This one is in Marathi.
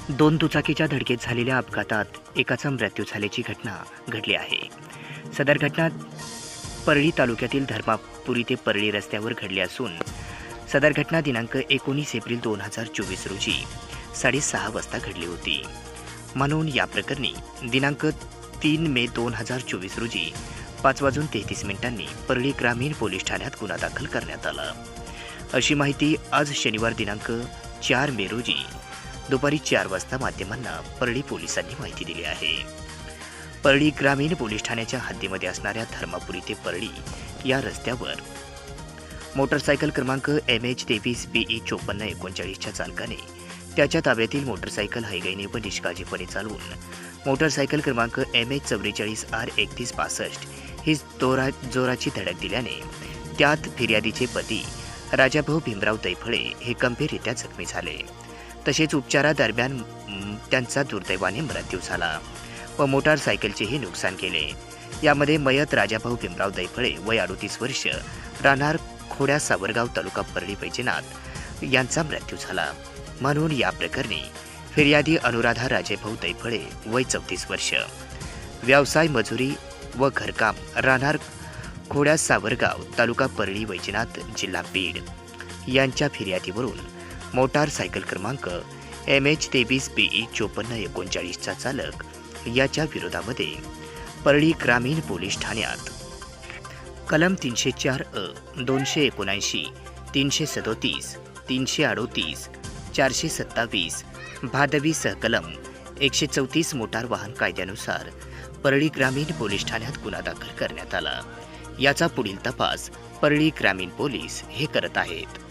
दोन दुचाकीच्या धडकेत झालेल्या अपघातात एकाचा मृत्यू झाल्याची घटना घडली आहे. सदर घटना परळी तालुक्यातील धर्मापुरी ते परळी रस्त्यावर घडली असून सदर घटना दिनांक 19 एप्रिल 2024 रोजी 6:30 वाजता घडली होती. म्हणून या प्रकरणी दिनांक 3 मे 2024 रोजी 5:33 परळी ग्रामीण पोलीस ठाण्यात गुन्हा दाखल करण्यात आला. अशी माहिती आज शनिवार दिनांक 4 मे रोजी दुपारी 4 वाजता माध्यमांना परळी पोलिसांनी माहिती दिली आहे. परळी ग्रामीण पोलीस ठाण्याच्या हद्दीमध्ये असणाऱ्या धर्मापुरी ते परळी या रस्त्यावर मोटरसायकल क्रमांक MH23BE 5439च्या चालकाने त्याच्या ताब्यातील मोटरसायकल हयगईने व निष्काळजीपणे चालवून मोटरसायकल क्रमांक MH44R3165 ही जोराची धडक दिल्याने त्यात फिर्यादीचे पती राजाभाऊ भीमराव दैफळे हे गंभीररित्या जखमी झाले. तसेच उपचारादरम्यान त्यांचा दुर्दैवाने मृत्यू झाला व मोटारसायकलचेही नुकसान केले. यामध्ये मयत राजाभाऊ भीमराव दैफळे वय 38 वर्ष राहणार खोड्या सावरगाव तालुका परळी वैजनाथ यांचा मृत्यू झाला. म्हणून या प्रकरणी फिर्यादी अनुराधा राजेभाऊ दैफळे वय 34 वर्ष व्यवसाय मजुरी व घरकाम राहणार खोड्या सावरगाव तालुका परळी वैजनाथ जिल्हा बीड यांच्या फिर्यादीवरून मोटारसायकल क्रमांक MH23BE 5439चा चालक याच्या विरोधामध्ये परळी ग्रामीण पोलीस ठाण्यात कलम 304A 279 337 338 427 भादवी सहकलम 134 मोटार वाहन कायद्यानुसार परळी ग्रामीण पोलीस ठाण्यात गुन्हा दाखल करण्यात आला. याचा पुढील तपास परळी ग्रामीण पोलीस हे करत आहेत.